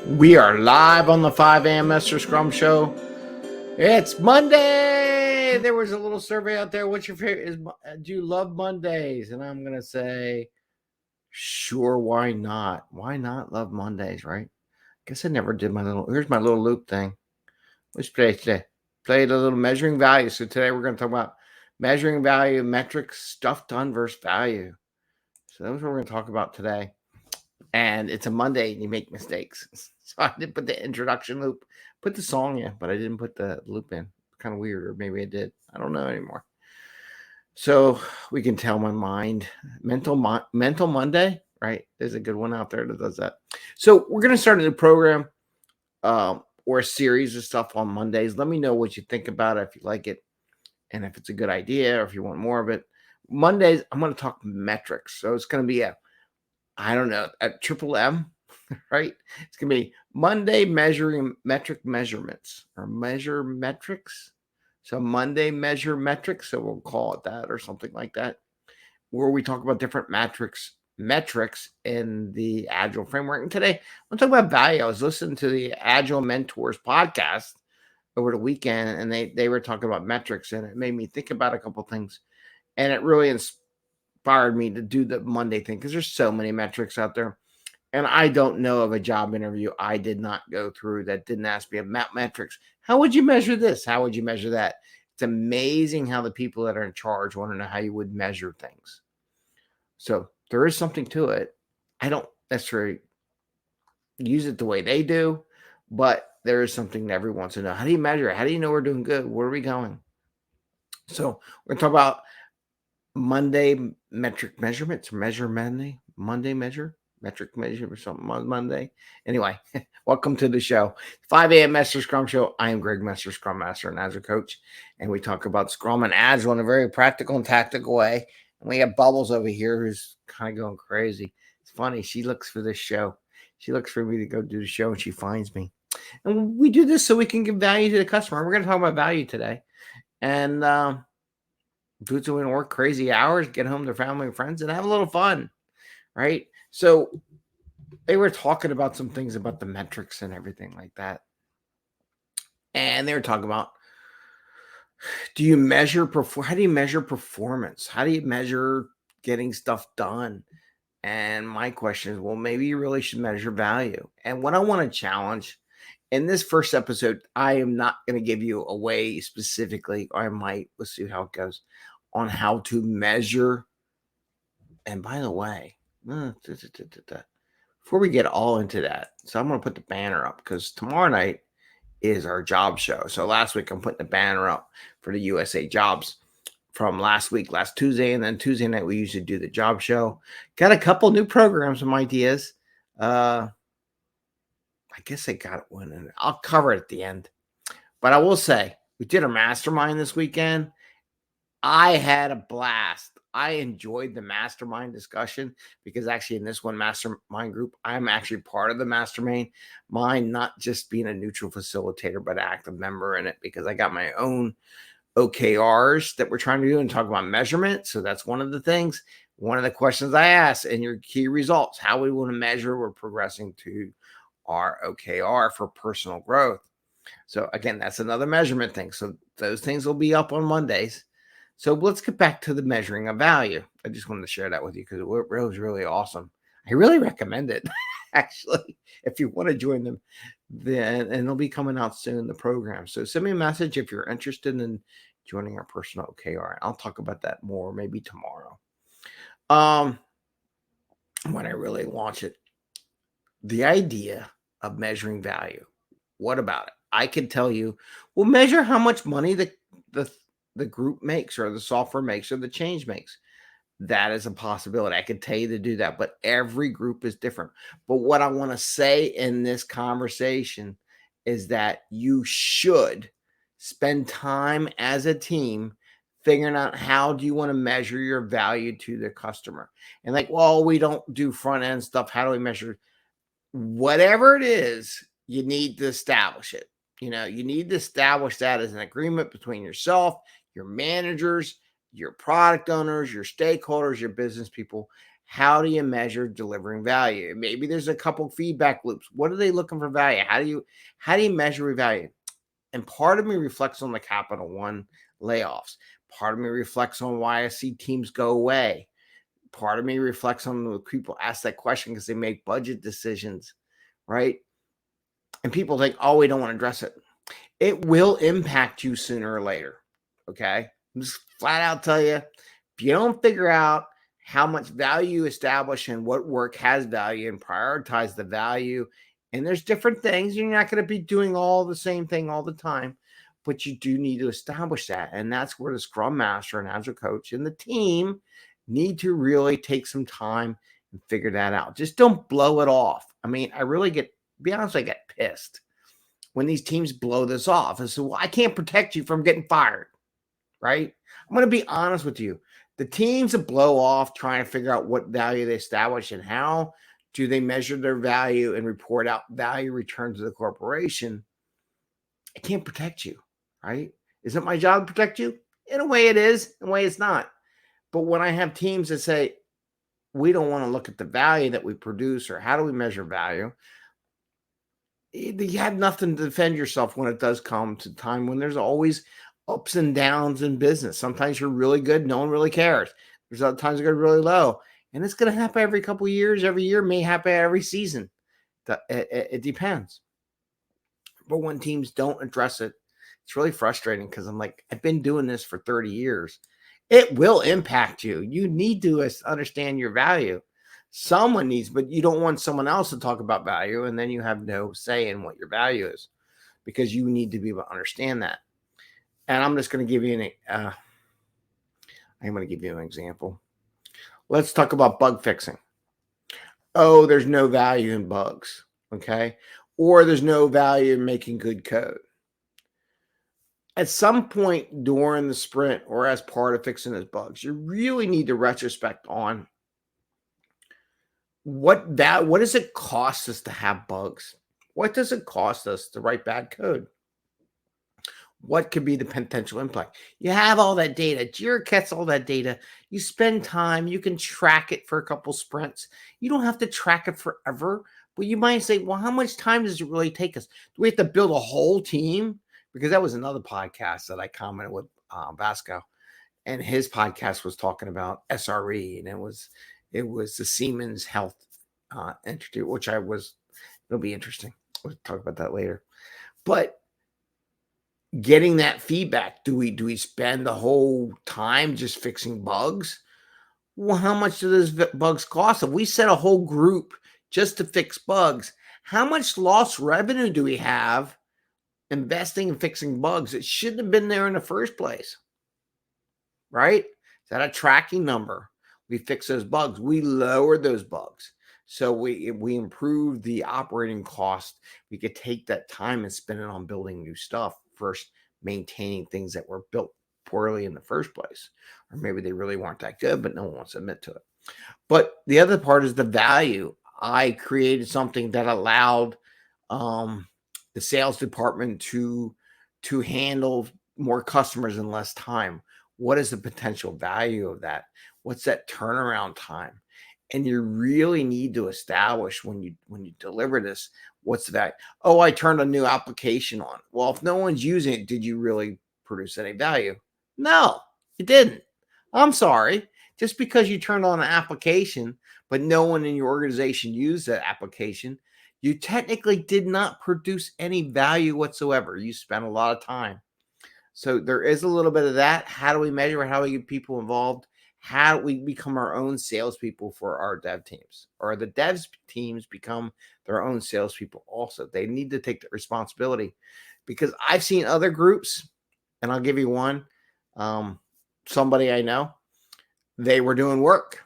We are live on the 5 a.m. Mester Scrum Show. It's Monday. There was a little survey out there. What's your favorite? Do you love Mondays? And I'm going to say, sure, why not? Why not love Mondays, right? Guess I never did here's my little loop thing. Let's play today. Played a little measuring value. So today we're going to talk about measuring value, metrics, stuff done versus value. So that's what we're going to talk about today. And it's a Monday and you make mistakes. So I didn't put the introduction loop, put the song in, but I didn't put the loop in. Kind of weird, or maybe I did. I don't know anymore. So we can tell my mind. Mental Monday, right? There's a good one out there that does that. So we're going to start a new program or a series of stuff on Mondays. Let me know what you think about it, if you like it, and if it's a good idea, or if you want more of it. Mondays, I'm going to talk metrics. So it's going to be at triple M, right? It's going to be Monday measuring metric measurements or measure metrics. So Monday measure metrics. So we'll call it that or something like that, where we talk about different metrics in the Agile framework. And today I'm talking about value. I was listening to the Agile Mentors podcast over the weekend, and they were talking about metrics, and it made me think about a couple things. And it really inspired me to do the Monday thing because there's so many metrics out there. And I don't know of a job interview I did not go through that didn't ask me about metrics. How would you measure this? How would you measure that? It's amazing how the people that are in charge want to know how you would measure things. So there is something to it. I don't necessarily use it the way they do, but there is something that everyone wants to know. How do you measure it? How do you know we're doing good? Where are we going? So we're going to talk about Monday metric measurements, measure Monday metric measure or something on Monday. Anyway, welcome to the show. 5 a.m. Mester Scrum Show. I am Greg Mester, Scrum Master and Agile Coach, and we talk about Scrum and Agile in a very practical and tactical way. And we have Bubbles over here who's kind of going crazy. It's funny. She looks for this show. She looks for me to go do the show, and she finds me. And we do this so we can give value to the customer. We're going to talk about value today. And dudes who work crazy hours, get home to their family and friends, and have a little fun, right? So they were talking about some things about the metrics and everything like that. And they were talking about, how do you measure performance? How do you measure getting stuff done? And my question is, well, maybe you really should measure value. And what I want to challenge in this first episode, I am not going to give you a way specifically, or I might, let's see how it goes, on how to measure. And by the way, before we get all into that, so I'm going to put the banner up because tomorrow night is our job show. So last week I'm putting the banner up for the USA jobs from last week, last Tuesday, and then Tuesday night we usually do the job show. Got a couple new programs, some ideas. I guess I got one, and I'll cover it at the end. But I will say we did a mastermind this weekend. I had a blast. I enjoyed the mastermind discussion because actually in this one mastermind group, I'm actually part of the mastermind, not just being a neutral facilitator, but active member in it because I got my own OKRs that we're trying to do and talk about measurement. So that's one of the things, one of the questions I asked and your key results, how we want to measure we're progressing to our OKR for personal growth. So again, that's another measurement thing. So those things will be up on Mondays. So let's get back to the measuring of value. I just wanted to share that with you because it was really awesome. I really recommend it, actually, if you want to join them. Then and it'll be coming out soon, the program. So send me a message if you're interested in joining our personal OKR. I'll talk about that more maybe tomorrow. When I really launch it. The idea of measuring value. What about it? I can tell you, we'll measure how much money the group makes or the software makes or the change makes. That is a possibility. I can tell you to do that, but every group is different. But what I want to say in this conversation is that you should spend time as a team figuring out how do you want to measure your value to the customer. And like, well, we don't do front end stuff. How do we measure? Whatever it is, you need to establish it. You need to establish that as an agreement between yourself, your managers, your product owners, your stakeholders, your business people. How do you measure delivering value? Maybe there's a couple feedback loops. What are they looking for value? How do you measure value? And part of me reflects on the Capital One layoffs. Part of me reflects on why I see teams go away. Part of me reflects on the people ask that question because they make budget decisions, right? And people think, oh, we don't want to address it. It will impact you sooner or later. Okay. I'm just flat out tell you, if you don't figure out how much value you establish and what work has value and prioritize the value, and there's different things, you're not going to be doing all the same thing all the time, but you do need to establish that. And that's where the Scrum Master and Agile coach and the team need to really take some time and figure that out. Just don't blow it off. I mean, I really be honest, I get pissed when these teams blow this off and say, well, I can't protect you from getting fired, right? I'm going to be honest with you. The teams that blow off trying to figure out what value they establish and how do they measure their value and report out value return to the corporation, I can't protect you, right? Is it my job to protect you? In a way it is, in a way it's not. But when I have teams that say, we don't want to look at the value that we produce or how do we measure value, you have nothing to defend yourself when it does come to time when there's always ups and downs in business. Sometimes you're really good. No one really cares. There's other times you're really low. And it's going to happen every couple of years. Every year may happen every season. It depends. But when teams don't address it, it's really frustrating because I'm like, I've been doing this for 30 years. It will impact you. You need to understand your value. Someone needs, but you don't want someone else to talk about value, and then you have no say in what your value is because you need to be able to understand that. And I'm just going to give you I'm going to give you an example. Let's talk about bug fixing. Oh, there's no value in bugs, okay? Or there's no value in making good code. At some point during the sprint or as part of fixing those bugs, you really need to retrospect on what does it cost us to have bugs? What does it cost us to write bad code? What could be the potential impact? You have all that data. Jira gets all that data. You spend time. You can track it for a couple sprints. You don't have to track it forever. But you might say, well, how much time does it really take us? Do we have to build a whole team? Because that was another podcast that I commented with Vasco. And his podcast was talking about SRE. And it was the Siemens Health Institute, which it'll be interesting. We'll talk about that later. But getting that feedback, do we spend the whole time just fixing bugs? Well, how much do those bugs cost? If we set a whole group just to fix bugs, how much lost revenue do we have investing in fixing bugs? It shouldn't have been there in the first place, right? Is that a tracking number? We fix those bugs. We lower those bugs. So we improve the operating cost. We could take that time and spend it on building new stuff first, maintaining things that were built poorly in the first place. Or maybe they really weren't that good, but no one wants to admit to it. But the other part is the value. I created something that allowed the sales department to handle more customers in less time. What is the potential value of that? What's that turnaround time? And you really need to establish when you deliver this, what's that? Oh, I turned a new application on. Well, if no one's using it, did you really produce any value? No, you didn't. I'm sorry. Just because you turned on an application, but no one in your organization used that application, you technically did not produce any value whatsoever. You spent a lot of time. So there is a little bit of that. How do we measure? How do we get people involved? How do we become our own salespeople for our dev teams? Or the devs teams become their own salespeople also? They need to take the responsibility because I've seen other groups, and I'll give you one. Somebody I know, they were doing work.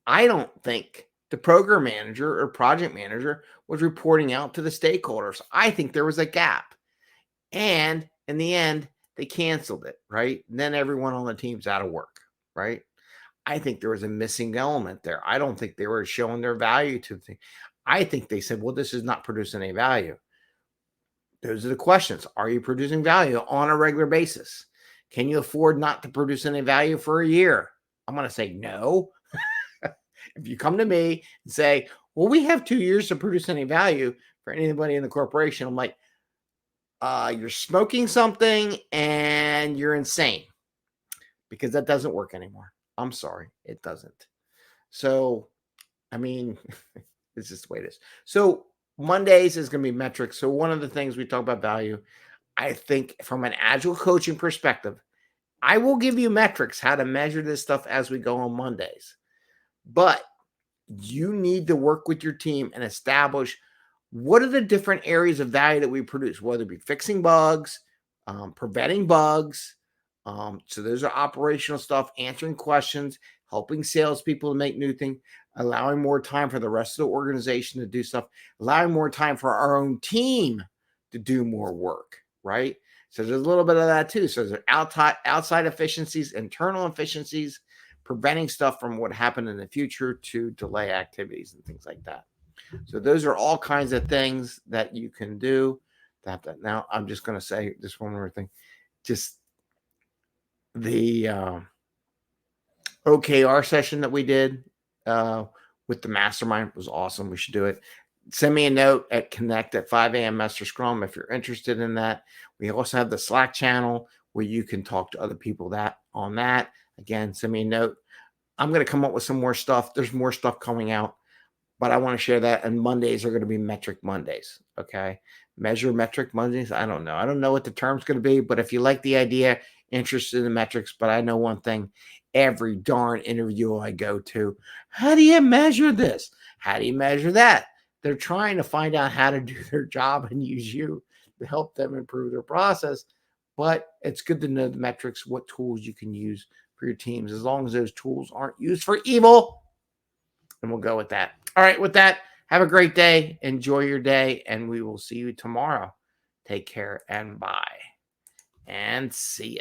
I don't think the program manager or project manager was reporting out to the stakeholders. I think there was a gap. And in the end, they canceled it, right? And then everyone on the team's out of work, right? I think there was a missing element there. I don't think they were showing their value to the thing. I think they said, well, this is not producing any value. Those are the questions. Are you producing value on a regular basis? Can you afford not to produce any value for a year? I'm going to say no. If you come to me and say, well, we have 2 years to produce any value for anybody in the corporation, I'm like, you're smoking something and you're insane, because that doesn't work anymore. I'm sorry, it doesn't. So, I mean, it's just the way it is. So Mondays is going to be metrics. So one of the things we talk about value, I think from an agile coaching perspective, I will give you metrics, how to measure this stuff as we go on Mondays. But you need to work with your team and establish what are the different areas of value that we produce, whether it be fixing bugs, preventing bugs. So those are operational stuff, answering questions, helping salespeople to make new things, allowing more time for the rest of the organization to do stuff, allowing more time for our own team to do more work, right? So there's a little bit of that too. So there's outside efficiencies, internal efficiencies, preventing stuff from what happened in the future to delay activities and things like that. So those are all kinds of things that you can do. Now, I'm just going to say just one more thing. Just the OKR session that we did with the mastermind was awesome. We should do it. Send me a note at connect@5am Mester Scrum if you're interested in that. We also have the Slack channel where you can talk to other people on that. Again, send me a note. I'm going to come up with some more stuff. There's more stuff coming out, but I want to share that. And Mondays are going to be metric Mondays. Okay. Measure metric Mondays. I don't know. I don't know what the term's going to be, but if you like the idea, interested in the metrics, but I know one thing, every darn interview I go to, how do you measure this? How do you measure that? They're trying to find out how to do their job and use you to help them improve their process. But it's good to know the metrics, what tools you can use for your teams, as long as those tools aren't used for evil. And we'll go with that. All right, with that, have a great day. Enjoy your day, and we will see you tomorrow. Take care and bye. And see ya.